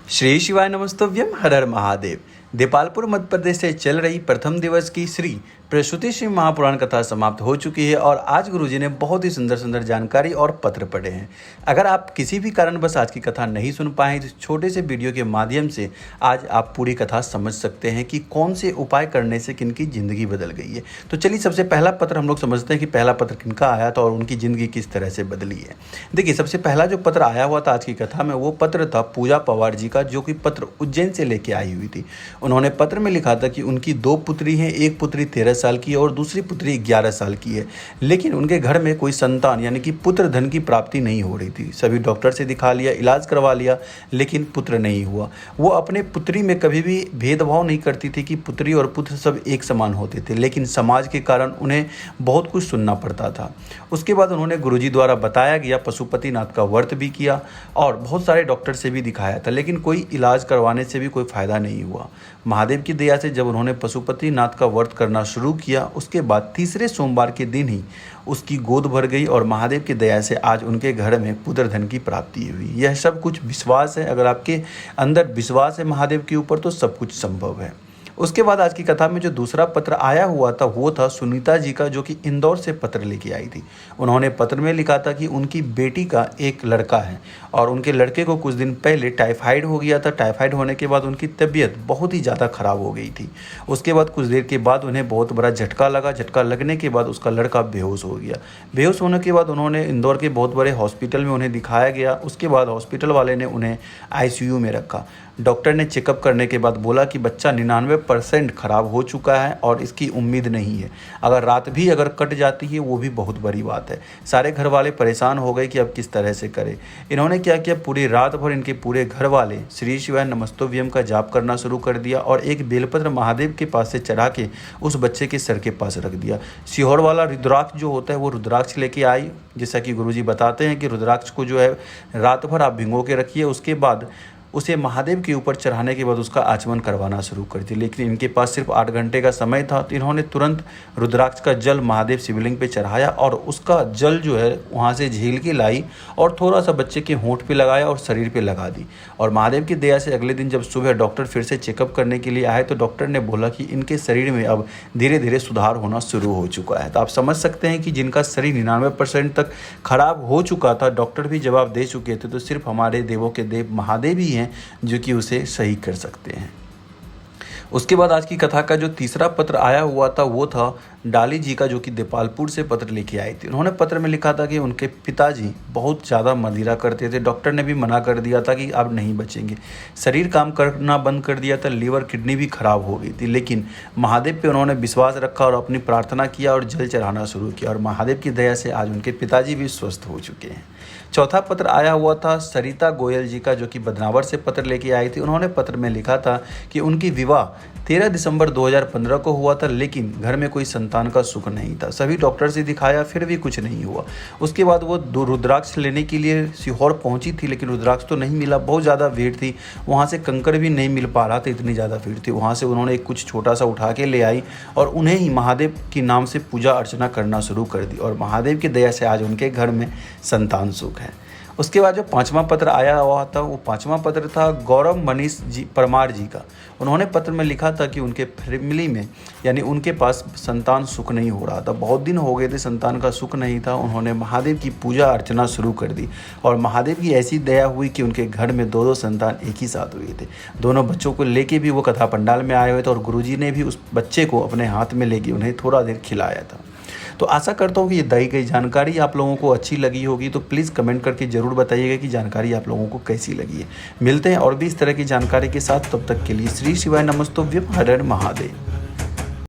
श्री शिवाय नमस्तव्यम हर हर महादेव। देपालपुर मध्य प्रदेश से चल रही प्रथम दिवस की श्री प्रसूति शिव महापुराण कथा समाप्त हो चुकी है और आज गुरुजी ने बहुत ही सुंदर सुंदर जानकारी और पत्र पढ़े हैं। अगर आप किसी भी कारणवश आज की कथा नहीं सुन पाए तो छोटे से वीडियो के माध्यम से आज आप पूरी कथा समझ सकते हैं कि कौन से उपाय करने से किनकी ज़िंदगी बदल गई है। तो चलिए सबसे पहला पत्र हम लोग समझते हैं कि पहला पत्र किनका आया था और उनकी ज़िंदगी किस तरह से बदली है। देखिए, सबसे पहला जो पत्र आया हुआ था आज की कथा में वो पत्र था पूजा पवार जी का, जो कि पत्र उज्जैन से लेके आई हुई थी। उन्होंने पत्र में लिखा था कि उनकी 2 पुत्री हैं, एक पुत्री 13 साल की है और दूसरी पुत्री 11 साल की है, लेकिन उनके घर में कोई संतान यानी कि पुत्र धन की प्राप्ति नहीं हो रही थी। सभी डॉक्टर से दिखा लिया, इलाज करवा लिया, लेकिन पुत्र नहीं हुआ। वो अपने पुत्री में कभी भी भेदभाव नहीं करती थी कि पुत्री और पुत्र सब एक समान होते थे, लेकिन समाज के कारण उन्हें बहुत कुछ सुनना पड़ता था। उसके बाद उन्होंने गुरुजी द्वारा बताया गया पशुपतिनाथ का व्रत भी किया और बहुत सारे डॉक्टर से भी दिखाया था, लेकिन कोई इलाज करवाने से भी कोई फ़ायदा नहीं हुआ। महादेव की दया से जब उन्होंने पशुपतिनाथ का व्रत करना शुरू किया, उसके बाद तीसरे सोमवार के दिन ही उसकी गोद भर गई और महादेव की दया से आज उनके घर में पुत्र धन की प्राप्ति हुई। यह सब कुछ विश्वास है। अगर आपके अंदर विश्वास है महादेव के ऊपर तो सब कुछ संभव है। उसके बाद आज की कथा में जो दूसरा पत्र आया हुआ था वो था सुनीता जी का, जो कि इंदौर से पत्र लेके आई थी। उन्होंने पत्र में लिखा था कि उनकी बेटी का एक लड़का है और उनके लड़के को कुछ दिन पहले टाइफाइड हो गया था। टाइफाइड होने के बाद उनकी तबीयत बहुत ही ज़्यादा ख़राब हो गई थी। उसके बाद कुछ देर के बाद उन्हें बहुत बड़ा झटका लगा। झटका लगने के बाद उसका लड़का बेहोश हो गया। बेहोश होने के बाद उन्होंने इंदौर के बहुत बड़े हॉस्पिटल में उन्हें दिखाया गया। उसके बाद हॉस्पिटल वाले ने उन्हें ICU में रखा। डॉक्टर ने चेकअप करने के बाद बोला कि बच्चा 99% ख़राब हो चुका है और इसकी उम्मीद नहीं है। अगर रात भी अगर कट जाती है वो भी बहुत बड़ी बात है। सारे घर वाले परेशान हो गए कि अब किस तरह से करें। इन्होंने क्या किया, पूरी रात भर इनके पूरे घर वाले श्री शिवाय नमस्तोव्यम का जाप करना शुरू कर दिया और एक बेलपत्र महादेव के पास से चढ़ा के उस बच्चे के सर के पास रख दिया। सीहोर वाला रुद्राक्ष जो होता है वो रुद्राक्ष लेके आई। जैसा कि गुरुजी बताते हैं कि रुद्राक्ष को जो है रात भर आप भिगो के रखिए, उसके बाद उसे महादेव के ऊपर चढ़ाने के बाद उसका आचमन करवाना शुरू कर दिया। लेकिन इनके पास सिर्फ 8 घंटे का समय था, तो इन्होंने तुरंत रुद्राक्ष का जल महादेव शिवलिंग पे चढ़ाया और उसका जल जो है वहाँ से झील के लाई और थोड़ा सा बच्चे के होंठ पे लगाया और शरीर पे लगा दी। और महादेव की दया से अगले दिन जब सुबह डॉक्टर फिर से चेकअप करने के लिए आए तो डॉक्टर ने बोला कि इनके शरीर में अब धीरे धीरे सुधार होना शुरू हो चुका है। तो आप समझ सकते हैं कि जिनका शरीर 99% तक खराब हो चुका था, डॉक्टर भी जवाब दे चुके थे, तो सिर्फ हमारे देवों के देव महादेव ही हैं जो कि उसे सही कर सकते हैं। उसके बाद आज की कथा का जो तीसरा पत्र आया हुआ था वो था डाली जी का, जो कि देपालपुर से पत्र लेके आई थी। उन्होंने पत्र में लिखा था कि उनके पिताजी बहुत ज़्यादा मदिरा करते थे। डॉक्टर ने भी मना कर दिया था कि अब नहीं बचेंगे। शरीर काम करना बंद कर दिया था, लीवर किडनी भी खराब हो गई थी, लेकिन महादेव पे उन्होंने विश्वास रखा और अपनी प्रार्थना किया और जल चढ़ाना शुरू किया और महादेव की दया से आज उनके पिताजी भी स्वस्थ हो चुके हैं। चौथा पत्र आया हुआ था सरिता गोयल जी का, जो कि बदनावर से पत्र लेके आई थी। उन्होंने पत्र में लिखा था कि उनकी विवाह 13 दिसंबर 2015 को हुआ था, लेकिन घर में कोई संतान का सुख नहीं था। सभी डॉक्टर से दिखाया फिर भी कुछ नहीं हुआ। उसके बाद वो रुद्राक्ष लेने के लिए सीहोर पहुंची थी, लेकिन रुद्राक्ष तो नहीं मिला, बहुत ज़्यादा भीड़ थी। वहाँ से कंकड़ भी नहीं मिल पा रहा था, इतनी ज़्यादा भीड़ थी। वहाँ से उन्होंने एक कुछ छोटा सा उठा के ले आई और उन्हें ही महादेव के नाम से पूजा अर्चना करना शुरू कर दी और महादेव की दया से आज उनके घर में संतान सुख है। उसके बाद जो 5वां पत्र आया हुआ था वो 5वां पत्र था गौरव मनीष जी परमार जी का। उन्होंने पत्र में लिखा था कि उनके फैमिली में यानी उनके पास संतान सुख नहीं हो रहा था। बहुत दिन हो गए थे संतान का सुख नहीं था। उन्होंने महादेव की पूजा अर्चना शुरू कर दी और महादेव की ऐसी दया हुई कि उनके घर में 2 संतान एक ही साथ हुए थे। दोनों बच्चों को लेके भी वो कथा पंडाल में आए हुए थे और गुरुजी ने भी उस बच्चे को अपने हाथ में लेके उन्हें थोड़ा देर खिलाया था। तो आशा करता हूँ कि ये दी गई जानकारी आप लोगों को अच्छी लगी होगी। तो प्लीज़ कमेंट करके ज़रूर बताइएगा कि जानकारी आप लोगों को कैसी लगी है। मिलते हैं और भी इस तरह की जानकारी के साथ, तब तक के लिए श्री शिवाय नमस्तोव्यम हर हर महादेव।